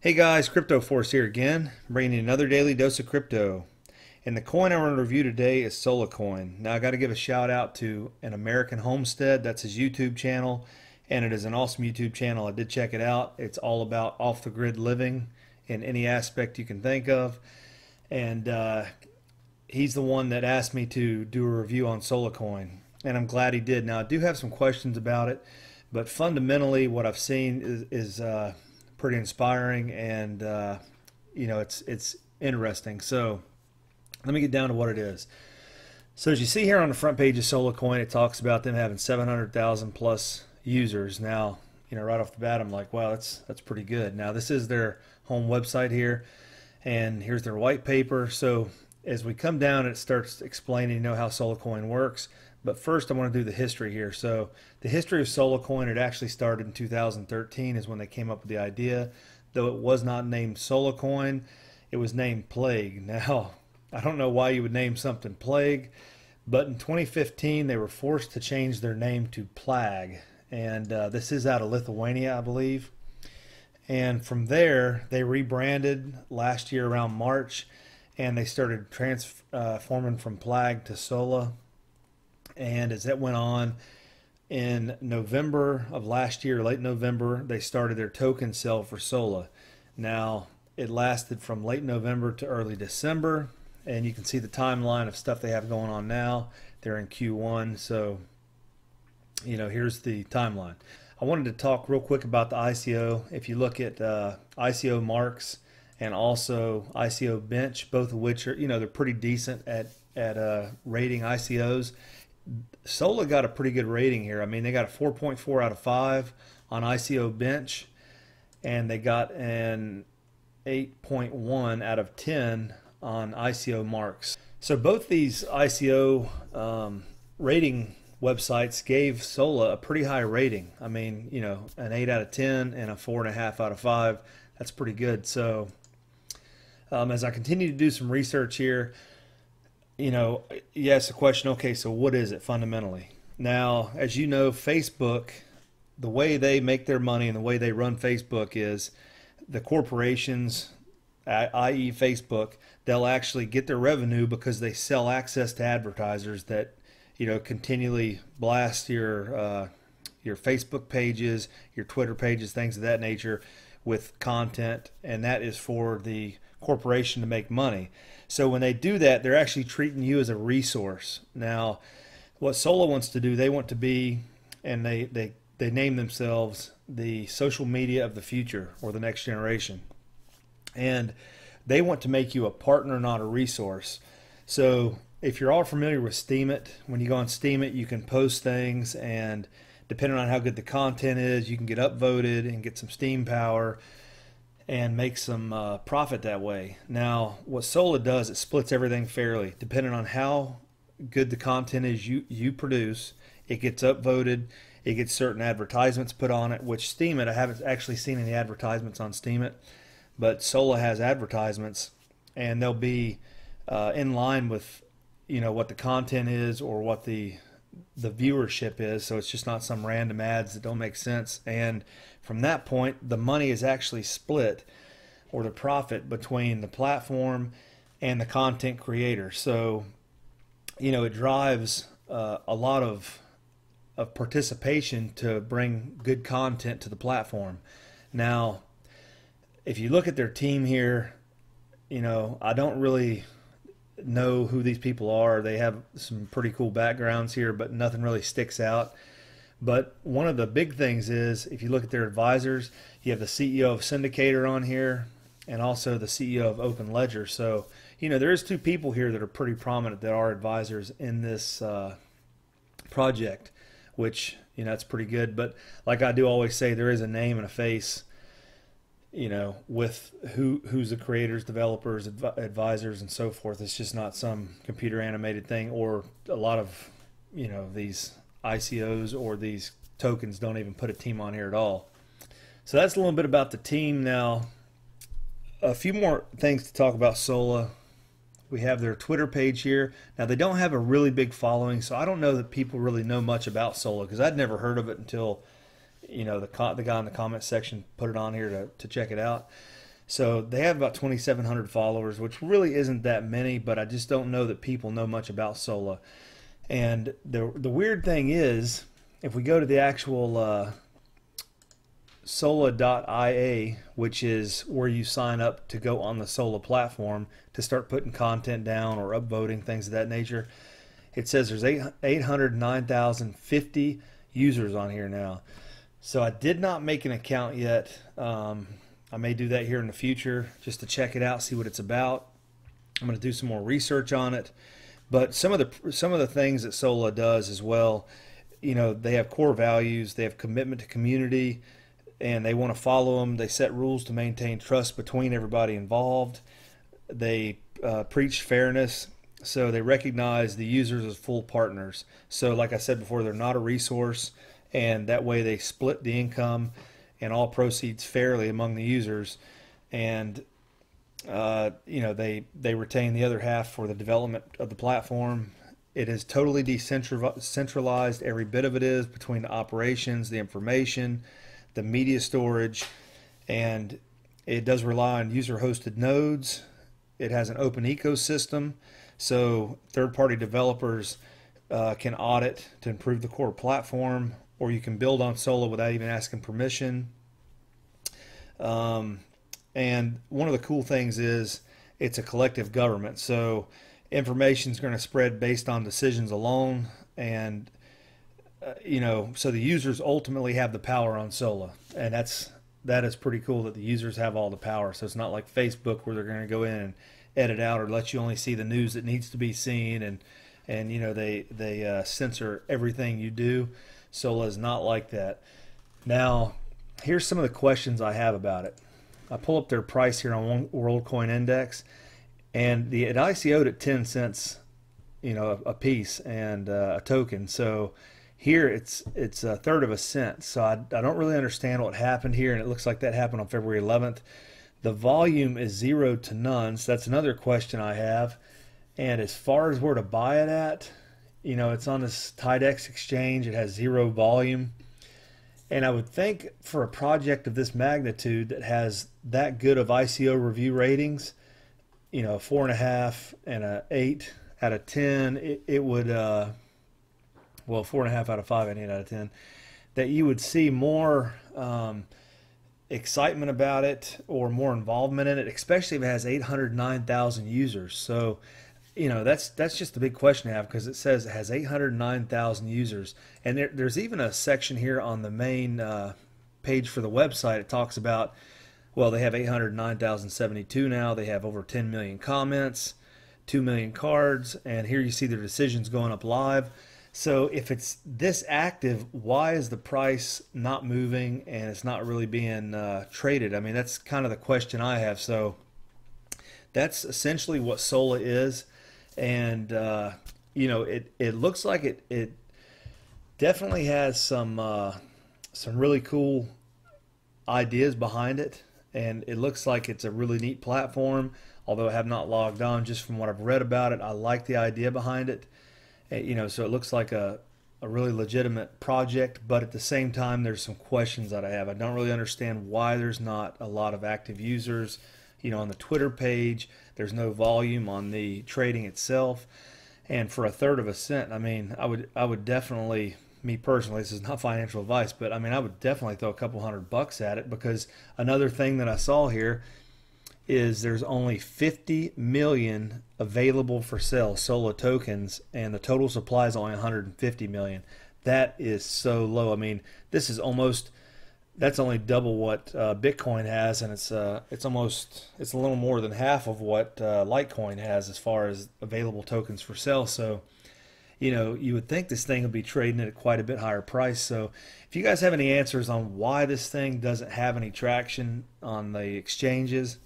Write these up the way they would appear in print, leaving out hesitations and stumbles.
Hey guys, Crypto Force here again, bringing you another daily dose of crypto. And the coin I want to review today is SOLA coin. Now I got to give a shout out to an American Homestead. That's his YouTube channel, and it is an awesome YouTube channel. I did check it out. It's all about off the grid living in any aspect you can think of. And he's the one that asked me to do a review on SOLA coin, and I'm glad he did. Now I do have some questions about it, but fundamentally what I've seen is pretty inspiring, and it's interesting. So let me get down to what it is. So as you see here on the front page of SOLA coin, it talks about them having 700,000 plus users. Now, right off the bat, I'm like, wow, that's pretty good. Now this is their home website here, and here's their white paper. So as we come down, it starts explaining, how SOLA coin works. But first, I want to do the history here. So the history of SOLA coin, it actually started in 2013 is when they came up with the idea. Though it was not named SOLA coin, it was named Plague. Now, I don't know why you would name something Plague, but in 2015, they were forced to change their name to Plague. And this is out of Lithuania, I believe. And from there, they rebranded last year around March, and they started transforming from Plague to SOLA. And as that went on, in November of last year, late November, they started their token sale for SOLA. Now, it lasted from late November to early December, and you can see the timeline of stuff they have going on now. They're in Q1, so here's the timeline. I wanted to talk real quick about the ICO. If you look at ICO marks and also ICO bench, both of which are, they're pretty decent at rating ICOs. SOLA got a pretty good rating here. I mean, they got a 4.4 out of 5 on ICO bench, and they got an 8.1 out of 10 on ICO marks. So both these ICO rating websites gave SOLA a pretty high rating. I mean, an 8 out of 10 and a 4.5 out of 5. That's pretty good. So as I continue to do some research here, you ask the question, okay, so what is it fundamentally? Now, as you know, Facebook, the way they make their money and the way they run Facebook is the corporations, i.e. Facebook, they'll actually get their revenue because they sell access to advertisers that, continually blast your Facebook pages, your Twitter pages, things of that nature with content, and that is for the corporation to make money. So when they do that, they're actually treating you as a resource. Now, what SOLA wants to do, they want to be, and they name themselves the social media of the future or the next generation. And they want to make you a partner, not a resource. So if you're all familiar with Steemit, when you go on Steemit, you can post things, and depending on how good the content is, you can get upvoted and get some steam power and make some profit that way. Now, what SOLA does, it splits everything fairly. Depending on how good the content is you produce, it gets upvoted, it gets certain advertisements put on it, which Steemit, I haven't actually seen any advertisements on Steemit, but SOLA has advertisements, and they'll be in line with what the content is or what the viewership is. So it's just not some random ads that don't make sense. And from that point, the money is actually split, or the profit, between the platform and the content creator. So it drives a lot of participation to bring good content to the platform. Now, if you look at their team here, I don't really know who these people are. They have some pretty cool backgrounds here, but nothing really sticks out. But one of the big things is, if you look at their advisors, you have the CEO of Syndicator on here, and also the CEO of Open Ledger. So there is 2 people here that are pretty prominent that are advisors in this project, which that's pretty good. But like I do always say, there is a name and a face with who's the creators, developers, advisors, and so forth. It's just not some computer animated thing, or a lot of these ICOs or these tokens don't even put a team on here at all. So that's a little bit about the team. Now, a few more things to talk about SOLA. We have their Twitter page here. Now, they don't have a really big following, so I don't know that people really know much about SOLA, because I'd never heard of it until the guy in the comment section put it on here to check it out. So they have about 2,700 followers, which really isn't that many, but I just don't know that people know much about SOLA. And the weird thing is, if we go to the actual sola.ia, which is where you sign up to go on the SOLA platform to start putting content down or upvoting, things of that nature, it says there's 809,050 users on here now. So I did not make an account yet. I may do that here in the future just to check it out, see what it's about. I'm going to do some more research on it. But some of the things that SOLA does as well, you know, they have core values, they have commitment to community, and they want to follow them. They set rules to maintain trust between everybody involved. They preach fairness, so they recognize the users as full partners. So like I said before, they're not a resource, and that way they split the income and all proceeds fairly among the users. And you know, they retain the other half for the development of the platform. It is totally decentralized. Every bit of it is, between the operations, the information, the media storage, and it does rely on user-hosted nodes. It has an open ecosystem, so third-party developers can audit to improve the core platform, or you can build on SOLA without even asking permission. And one of the cool things is it's a collective government, so information is going to spread based on decisions alone, and you know, so the users ultimately have the power on SOLA, and that is pretty cool that the users have all the power. So it's not like Facebook where they're going to go in and edit out or let you only see the news that needs to be seen, and you know, they censor everything you do. SOLA is not like that. Now, here's some of the questions I have about it. I pull up their price here on WorldCoin Index, and it ICO'd at 10 cents, you know, a piece and a token. So here it's a third of a cent. So I don't really understand what happened here, and it looks like that happened on February 11th. The volume is 0 to none, so that's another question I have. And as far as where to buy it at, you know, it's on this TideX exchange. It has 0 volume. And I would think for a project of this magnitude that has that good of ICO review ratings, you know, 4.5 and a 8 out of 10, it would, well, 4.5 out of 5 and 8 out of 10, that you would see more excitement about it or more involvement in it, especially if it has 809,000 users. So, you know, that's just the big question I have, because it says it has 809,000 users, and there's even a section here on the main page for the website. It talks about, well, they have 809,072 now. They have over 10 million comments, 2 million cards, and here you see their decisions going up live. So if it's this active, why is the price not moving and it's not really being traded? I mean, that's kind of the question I have. So that's essentially what SOLA is. And you know, it looks like it definitely has some really cool ideas behind it, and it looks like it's a really neat platform. Although I have not logged on, just from what I've read about it, I like the idea behind it. You know, so it looks like a really legitimate project, but at the same time, there's some questions that I have. I don't really understand why there's not a lot of active users. You know, on the Twitter page, there's no volume on the trading itself, and for a third of a cent, I mean, I would definitely, me personally, this is not financial advice, but I mean, I would definitely throw a couple $100 at it, because another thing that I saw here is there's only 50 million available for sale SOLA tokens, and the total supply is only 150 million. That is so low. I mean, this is almost, that's only double what Bitcoin has, and it's a little more than half of what Litecoin has as far as available tokens for sale. So, you know, you would think this thing would be trading at quite a bit higher price. So if you guys have any answers on why this thing doesn't have any traction on the exchanges,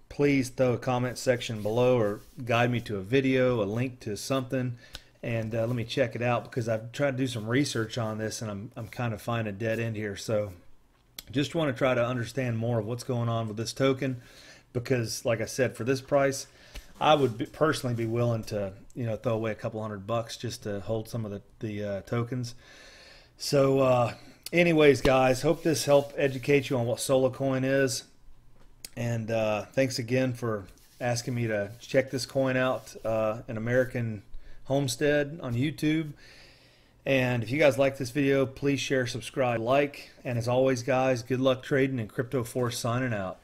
please throw a comment section below, or guide me to a video, a link to something, and let me check it out, because I've tried to do some research on this, and I'm kind of finding a dead end here. So just want to try to understand more of what's going on with this token, because like I said, for this price, I would personally be willing to, you know, throw away a couple $100 just to hold some of the tokens. So anyways, guys, hope this helped educate you on what SOLA coin is. And thanks again for asking me to check this coin out, an American homestead on YouTube. And if you guys like this video, please share, subscribe, like, and as always guys, good luck trading, and Crypto Force signing out.